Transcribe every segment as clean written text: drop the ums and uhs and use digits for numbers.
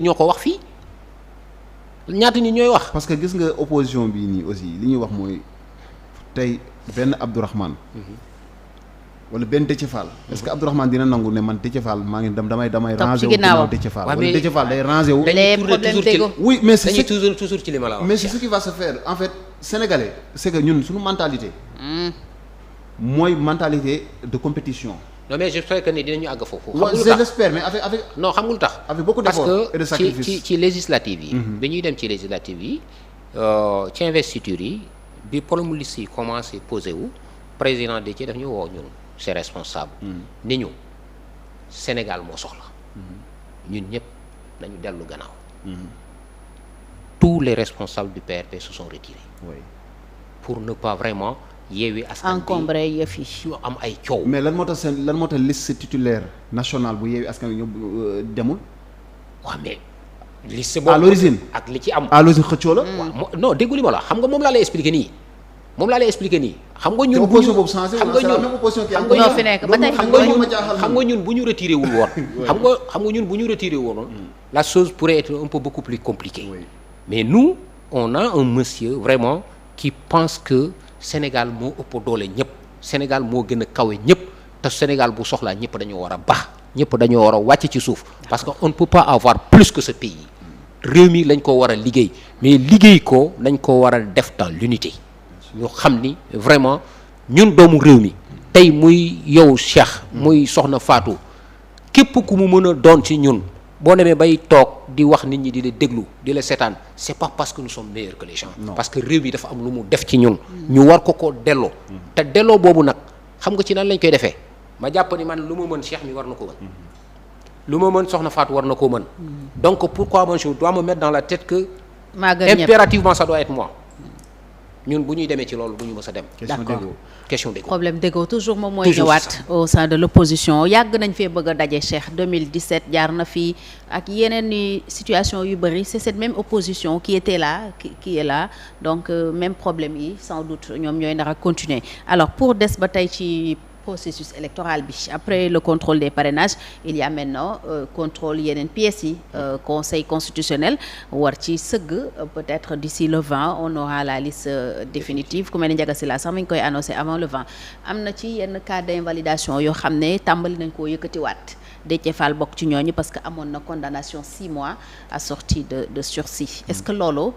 ñoo ko wax fii ñaata nit ñooy wax. parce que gis nga opposition bii nii aussi li ñuy wax mooy tey benn Abdourahmane wala benn Déthié Fall. est-ce que Abdourahmane dina nangu ne man Déthié Fall maa ngi damay rangé wu ginnaaw Déthié Fall. wala Déthié Fall day rangé wu. les problèmes d'ego. oui mais c'est toujours ci li ma la wax. mais c'est ce qui va se faire en fait sénégalais c'est que ñun suñu mentalité. mooy mentalité de compétition. non mais j'espère que ni dinañu àgg foofu. xam nga lu tax j'espère mais avec. non xam nga lu tax. avec beaucoup d'efforts et de sacrifices parce que ci législative yi. bi ñuy dem ci législative yi ci investiture yi bi problème liste yi commencé posé wu président Déthié daf ñu woo ñun c'est responsable. ni ñu Sénégal moo soxla. ñun ñëpp nañu dellu gannaaw. tous les responsables du PRP se sont retirés. oui. pour ne pas vraiment. Yewwi Askan Wi encombré yëf yi. yu am ay coow. mais lan moo tax liste titulaire nationale bu Yewwi Askan Wi ñu demul. waaw mais liste boobu à l'origine ak li ci am. à l'origine xëccoo la. waaw non déggu li ma la xam nga moom laa lay expliquer nii. xam nga ñun. opposition boobu changé xam nga ñun ñoo fi nekk ba tey xam nga ñun bu ñu retiré wul woon. xam nga ñun bu ñu retiré woon. la chose pourrait être un peu beaucoup plus compliquée. Oui. mais nous on a un monsieur vraiment qui pense que. Sénégal moo ëpp doole ñëpp Sénégal moo gën a kawe ñëpp te Sénégal bu soxlaa ñëpp dañoo war a baax ñëpp dañoo war a wàcc ci suuf parce que on ne peut pas avoir plus que ce pays réew mi lañ ko war a liggéey mais liggéey ko lañ ko war a def dans l'unité ñu xam ni vraiment ñun doomu réew mi tey muy yow Cheikh muy Soxna Fatou képp ku mu mën a doon ci ñun boo demee bay toog di wax nit ñi di la déglu di la seetaan c'est pas parce que nous sommes meilleurs que les gens. Non. parce que réew mi dafa am lu mu def ci ñun. ñu war ko delloo. te delloo boobu nag xam nga ci nan lañ koy defee ma jàpp ni man lu ma mën Cheikh mi war na ko mën. lu ma mën Soxna Fatou war na koo mën. donc pourquoi moi je dois me mettre dans la tête que. impérativement ça doit être moi. ñun bu ñuy demee ci loolu bu ñu mës a dem. d'accord question d'ego. problème d'ego toujours moom mooy ñëwaat au sein de l'opposition yàgg nañ fee bëgg a daje Cheikh 2017 jaar na fii ak yeneen i situation yu bëri c'est cette même opposition qui était là qui est là donc même problème yi sans doute ñoom ñooy nar a continuer alors pour des ba tey ci processus électoral bi après le contrôle des parrainages il y a maintenant contrôle yeneen pièces yi conseil constitutionnel war ci sëgg peut-être d'ici le 20 on aura la liste définitive ku mel ni Ndiaga Sylla sax mi ngi koy annoncé avant le 20 am na ci yenn cas d'invalidation yoo xam ne tàmbali nañ koo yëkkatiwaat Déthié Fall bokk ci ñooñu parce que amoon na condamnation 6 mois assortie de sursis est-ce que loolu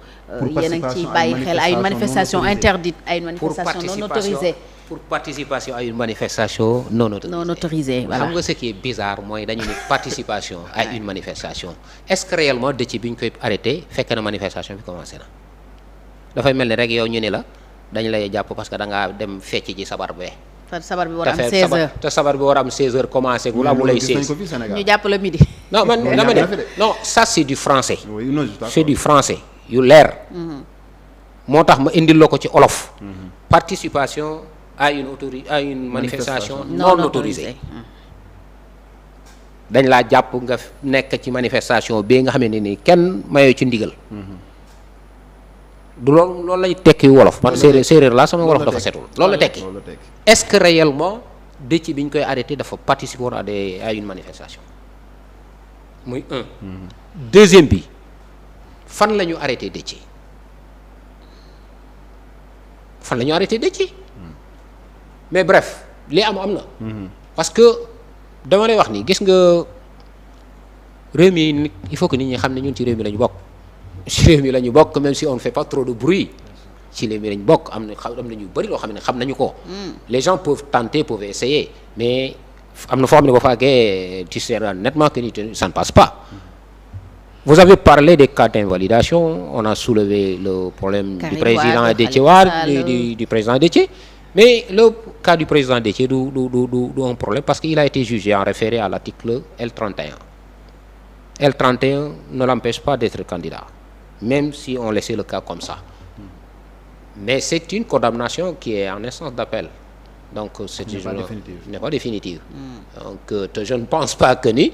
yéen a ngi ciy bàyyi xel à une manifestation interdite à une manifestation non autorisée pour participation à une manifestation non autorisée. Voilà. xam nga ce qui est bizarre mooy dañu ni participation à une manifestation est-ce que réellement Déthié bi ñu koy arrêté fekk na manifestation bi commencé na dafay mel ni rek yow ñu ni la dañ lay jàpp parce que da ngaa dem fecc ji sabar bee. sabar bi war a am 16h te sabar bi war a am 16h commencé gu la mu lay 16. ñu jàpp la midi. non man dama ne non ça c'est du français. Oui, non, c'est du français yu leer. moo tax ma indil la ko ci olof. participation à une manifestation non autorisée. dañ laa jàpp nga nekk ci manifestation bi nga xam ne ni kenn mayoo ci ndigal. du loolu lay tekki wolof man séeréer laa sama wolof dafa setul loolu la tekki est-ce que réellement Déthié bi ñu koy arrêté dafa participer woon à une manifestation muy un deuxième bi fan la ñu arrêté Déthié mais bref li am na parce que dama lay wax ni gis nga réew mi il faut que nit ñi xam ne ñun ci réew mi la ñu bokk ci réew mi la ñu bokk même si on ne fait pas trop de bruit ci réew mi la ñu bokk am na ñu bëri loo xam ne xam nañu ko. les gens peuvent tenter peuvent essayer mais am na foo xam ne boo fa àggee tu sais nettement que ça ne passe pas. vous avez parlé des cas d'invalidation on a soulevé le problème du président Déthié Wade du président Déthié mais le cas du président Déthié du un problème parce qu'il a été jugé en référé à l'article L31. L31 ne l'empêche pas d'être candidat même si on laissait le cas comme ça mais c'est une condamnation qui est en instance d'appel donc n'est pas définitive donc je ne pense pas que ni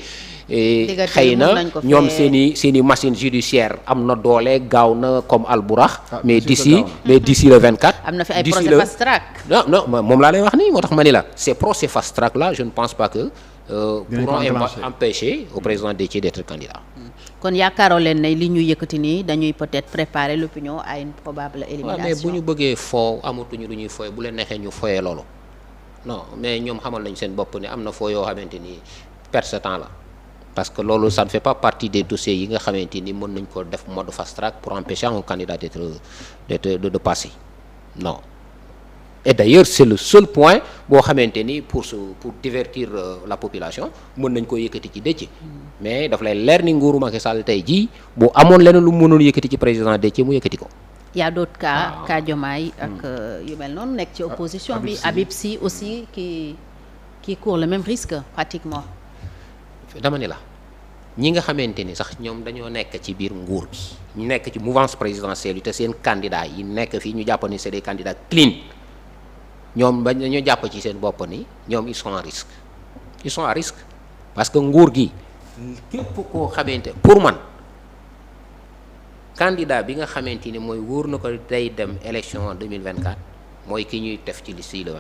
xëy na ñoom seeni machine judiciaire am na doole gaaw na comme Alburax mais d'ici le 24 am na fi ay procès fast track non moom laa lay wax nii moo tax ma ni la ces procès fast track là je ne pense pas que pourront empêcher au président Déthié d'être candidat. kon yaakaaroo leen ne li ñu yëkkati nii dañuy peut-être préparer l'opinion à une probable élimination. mais bu ñu bëggee foo amatuñu lu ñuy fooye bu leen neexee ñu fooyee loolu non mais ñoom xamal nañ seen bopp ne am na foo yoo xamante ni perte ce temps la parce que loolu ça ne fait pas partie des dossiers yi nga xamante ni mën nañ ko def mode fast track pour empêcher un candidat de passer non. Et d'ailleurs c'est le seul point boo xamante ni pour divertir la population mën nañ ko yëkkati ci Déthié mais daf lay leer ni nguuru Macky Sall tey jii bu amoon leneen lu mënoon yëkkati ci président Déthié mu yëkkati ko. y a d'autres cas Diomaye ak yu mel noonu nekk ci opposition bi Habib Sy aussi qui court le même risque pratiquement. dama ni la ñi nga xamante ni sax ñoom dañoo nekk ci biir nguur gi ñu nekk ci mouvance présidentielle yi te seen candidat yi nekk fii ñu jàpp ni c'est des candidats clean ñoom bañ dañoo jàpp ci seen bopp ni ñoom ils sont à risque parce que nguur gi képp koo xamante pour man candidat bi nga xamante ni mooy wóor na ko day dem élection en 2024 mooy ki ñuy def ci liste yi le 20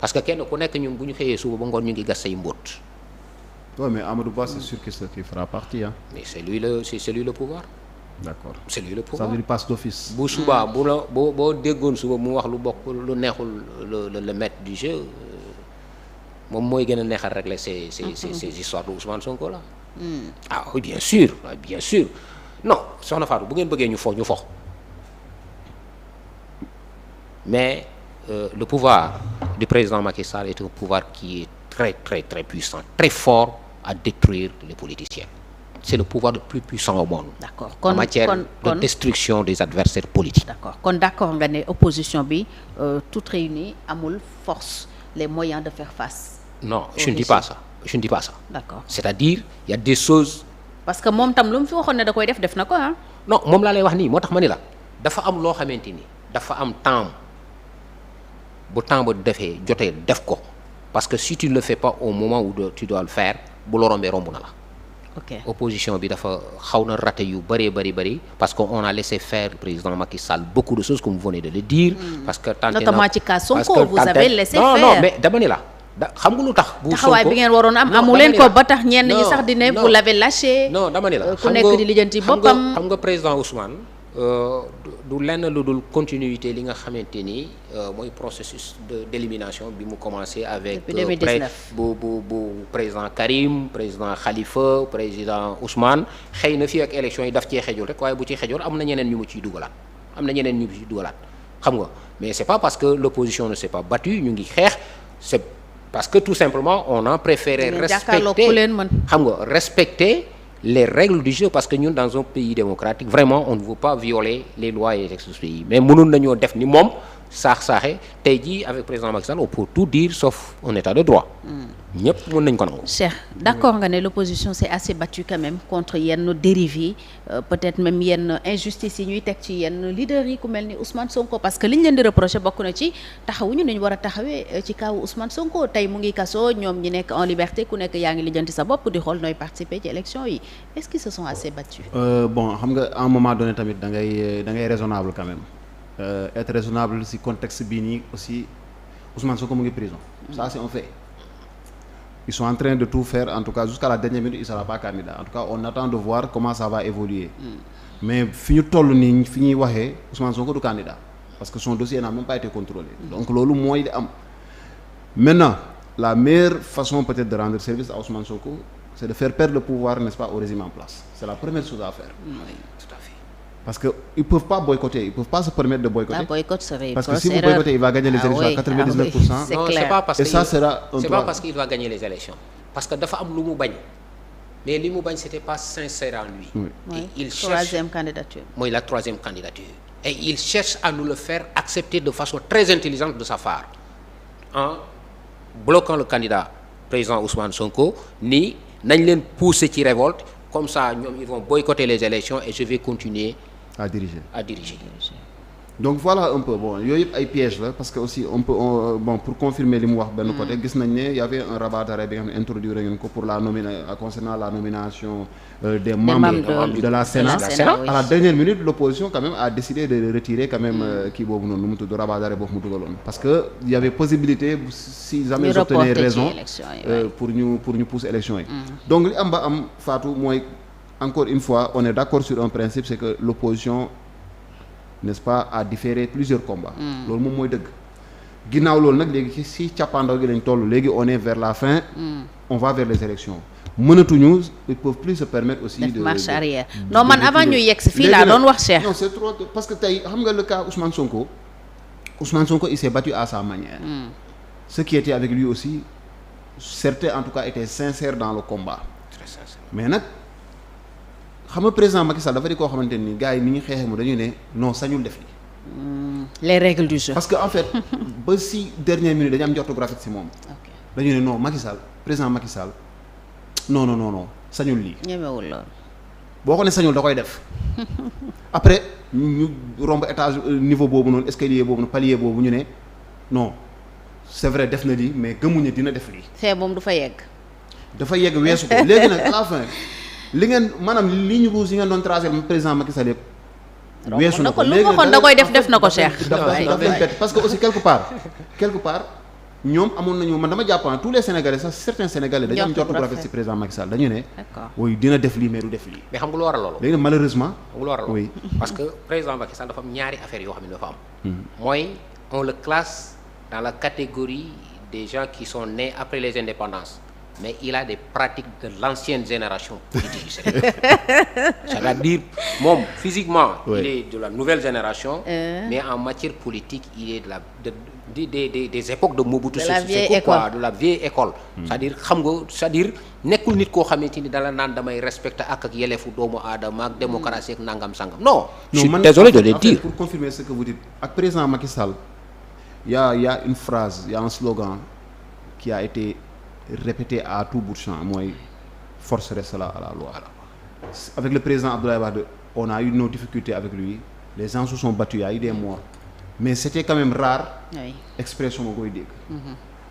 parce que kenn ku nekk ñun bu ñu xëyee suba ba ngoon ñu ngi gas say mbóot. Ouais, mais Amadou Ba c'est sûr qu'il fera partie mais c'est lui le pouvoir. D'accord c'est lui le pouvoir ça veut dire passe d'office. bu suba boo déggoon suba mu wax lu bokk lu neexul le maître du jeu moom mooy gën a neexal régler ces histoires de Ousmane Sonko là. ah oui bien sûr non soxna Fatou bu ngeen bëggee ñu fo mais le pouvoir du président Macky Sall est un pouvoir qui est très très très puissant très fort à détruire les politiciens. C'est le pouvoir le plus puissant au monde. D'accord. En matière de destruction des adversaires politiques. D'accord. Kon d'accord nga ne opposition bi toute réunie amul force les moyens de faire face. Non, je ne dis pas ça. D'accord. C'est-à-dire il y a des choses. Parce que moom tam lu mu fi waxoon ne da koy def na ko ah. Non moom laa lay wax nii moo tax ma ni la dafa am loo xamante ni dafa am temps bu temps ba defee jotee def ko parce que si tu ne le fais pas au moment où tu dois le faire bu la rombee romb na la. ok opposition bi dafa xaw na raté yu bari parce que on a laissé faire le président Macky Sall beaucoup de choses comme vous venez de le dire. parce que tenté notamment ci cas Sonko vous avez laissé faire non mais dama ni la xam nga lu tax. bu Sonko taxawaay bi ngeen waroon am amu leen ko ba tax ñenn ñi sax di ne vous l'avez lâché. non dama ni la ku nekk di lijjanti boppam xam nga président Ousmane du lenn lu dul continuité li nga xamante ni mooy processus d'élimination bi mu commencé avec. depuis 2019 bu président Karim président Khalifa président Ousmane xëy na fii ak élection yi daf cee xejul rek waaye bu ci xejul am na ñeneen ñu mu ciy dugalaat xam nga mais c'est pas parce que l'opposition ne s'est pas battue ñu ngi xeex c'est parce que tout simplement on a préféré respecter les règles du jeu parce que ñun dans un pays démocratique vraiment on ne veut pas violer les lois et les textes du pays mais mënoon nañoo def ni moom saax-saaxe tey jii avec président Macky Sall on peut tout dire sauf un état de droit ñëpp mën nañ ko nangu. Cheikh d'accord nga ne l'opposition s'est assez battue quand même contre yenn dérives yi peut-être même yenn injustice yi ñuy teg ci yenn leaders yi ku mel ni Ousmane Sonko parce que li ñu leen di reprocher bokk na ci taxawuñu ni ñu war a taxawee ci kaw Ousmane Sonko tey mu ngi kaso ñoom ñi nekk en liberté ku nekk yaa ngi lijjanti sa bopp di xool nooy participer ci élection yi est-ce qu'ils se sont assez battus. Bon xam nga à un moment donné tamit da ngay raisonnable quand même. Être raisonnable si contexte bii nii aussi Ousmane Sonko mu ngi prison ça c'est un fait ils sont en train de tout faire en tout cas jusqu'à la dernière minute il sera pas candidat en tout cas on attend de voir comment ça va évoluer mais fi ñu toll nii fi ñuy waxee Ousmane Sonko du candidat parce que son dossier n'a même pas été contrôlé donc loolu mooy di am maintenant la meilleure façon peut-être de rendre service à Ousmane Sonko c'est de faire perdre le pouvoir n'est-ce pas au régime en place c'est la première chose à faire. Oui, tout à fait. Parce que ils peuvent pas boycotter, ils peuvent pas se permettre de boycotter. Boycott serait parce que si vous boycottez, il va gagner les élections à 99%. C'est non, clair. c'est pas parce et que ça sera un c'est pas parce qu'il va gagner les élections. Parce que dafa am lu mu bañ. Mais li mu bañ c'était pas sincère en lui. Oui. Oui. Il cherche Troisième candidature. mooy la troisième candidature. Et il cherche à nous le faire accepter de façon très intelligente de sa part. En bloquant le candidat président Ousmane Sonko ni nañ leen pousser ci révolte comme ça ñoom ils vont boycotter les élections et je vais continuer à diriger. donc voilà un peu bon yooyu yëpp ay pièges la parce que aussi on peut bon pour confirmer li mu wax benn côté gis nañ ne y avait un rabat d'arrêt bi nga xam ne introduire ngeen ko pour la concernant la nomination des membres de la Sénat à la dernière minute l'opposition quand même a décidé de retirer quand même kii boobu noonu nu mu tudd rabat d'arrêt boobu mu dugaloon parce que il y avait possibilité si jamais ils obtenaient raison pour ñu pousser élection yi donc li am ba am Fatou mooy encore une fois on est d'accord sur un principe c'est que l'opposition n'est-ce pas à différer plusieurs combats loolu moom mooy dëgg ginnaaw loolu nag léegi si càppaandaw gi lañ toll léegi on est vers la fin on va vers les élections mënatuñu ils peuvent plus se permettre aussi de marche arrière non man avant ñu yegg si fii laa doon wax Cheikh non c'est trop parce que tey xam nga le cas Ousmane Sonko il s'est battu à sa manière ceux qui étaient avec lui aussi certains en tout cas étaient sincères dans le combat très sincères mais nag xam nga président Macky Sall dafa di koo xamante ni gars yi ni ñu xeexee mu dañuy ne non sañul def li les règles du jeu parce que en fait ba si dernière minute dañu am njortu graphique si moom dañu ne non Macky Sall président Macky Sall non sañul lii ñemewul loolu boo ko ne sañul da koy def après ñu romb étage niveau boobu noonu escalier boobu noonu palier boobu ñu ne non c'est vrai def na lii mais gëmuñu dina def lii fee moom du fa yegg dafa yegg weesu ko léegi nag à la fin li ngeen maanaam li ñu rouge yi ngeen doon tracé président Macky Sall yëpp weesu na ko lu ma waxoon da koy def na ko Cheikh daf leen bett parce que aussi quelque part ñoom amoon nañu man dama jàpp tous les Sénégalais sax certains Sénégalais dañu am njortu bu rafet ci président Macky Sall dañu ne oui dina def lii mais du def lii mais xam nga lu war a loolu léegi nag malheureusement xam nga lu war a loolu oui parce que président Macky Sall dafa am ñaari affaires yoo xam ne dafa am mooy on le classe dans la catégorie des gens qui sont nés après les indépendances mais il a des pratiques de l'ancienne génération politique du Sénégal c'est-à-dire moom physiquement il est de la nouvelle génération mais en matière politique il est des époques de Mobutu Sese Seko quoi de la vieille école c'est-à-dire nekkul nit koo xamante ni dala naan damay respecter ak yelleefu doomu aadama ak démocratie ak nangam sangam non je suis désolé de le dire pour confirmer ce que vous dites ak président Macky Sall il y a une phrase il y a un slogan qui a été répété à tout bout de champ mooy force reste là à la loi avec le président Abdoulaye Wade on a eu nos difficultés avec lui les gens se sont battus il y a eu des morts mais c'était quand même rare expression ma koy dégg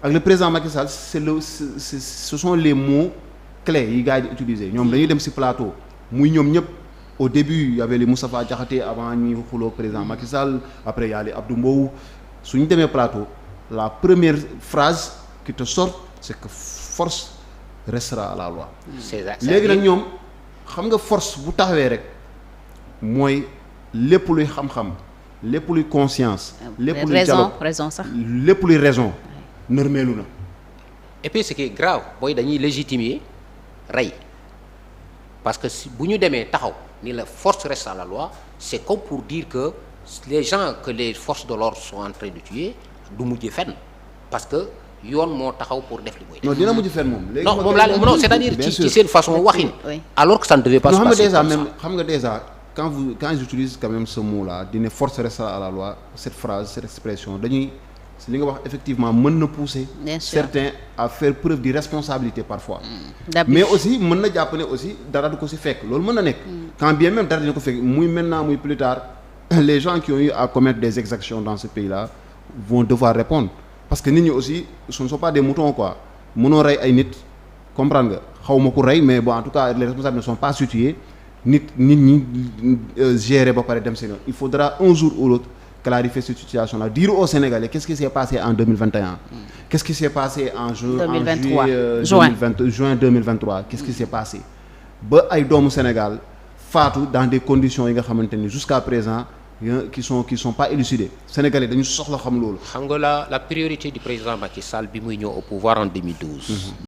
ak le président Macky Sall ce sont les mots clés yi gars yi di utiliser ñoom dañuy dem ci plateau muy ñoom ñëpp au début il y avait les Moustapha Diakhaté avant ñuy xuloo président Macky Sall après il y a les Abdou Mbow suñu demee plateau la première phrase qui te sort c'est que force restera à la loi léegi nag ñoom xam nga force bu taxawee rek mooy lépp luy xam-xam lépp luy conscience lépp luy dialogue raison sax lépp luy raison nërmeelu na et puis ce qui est grave booy dañuy légitimer rey parce que si bu ñu demee taxaw ni la force reste à la loi c'est comme pour dire que les gens que les forces de l'ordre sont en train de tuer du mujjee fenn parce que yoon moo taxaw pour def li muy def. non dina mujj fenn moom. léegi non moom laa non c'est-à-dire ci seen façon waxin. alors que ça ne devait pas se passer comme ça. xam nga déjà quand j'utilise quand même ce mot-là dina force restera à la loi cette phrase cette expression dañuy li nga wax effectivement mën na pousser. certains à faire preuve de responsabilité parfois. mais aussi mën na jàpp ne aussi dara du ko ci fekk loolu mën na nekk. quand bien même dara dina ko fekk muy maintenant muy plus tard les gens qui ont eu à commettre des exactions dans ce pays-là vont devoir répondre. parce que nit ñi aussi ce ne sont pas des moutons quoi mënoo rey ay nit comprendre nga xaw ma ku rey mais bon en tout cas les responsables ne sont pas situés nit ñi gérer ba pare dem seen yoon il faudra un jour ou l'autre clarifier cette situation là dire aux Sénégalais qu'est-ce qui s'est passé en 2021 qu'est-ce qui s'est passé en juin 2023 qu'est-ce qui s'est passé ba ay doomu Sénégal faatu dans des conditions yi nga xamante ni jusqu'à présent qui sont pas élucidés Sénégalais dañu soxla xam loolu. xam nga la priorité du président Macky Sall bi muy ñëw au pouvoir en 2012.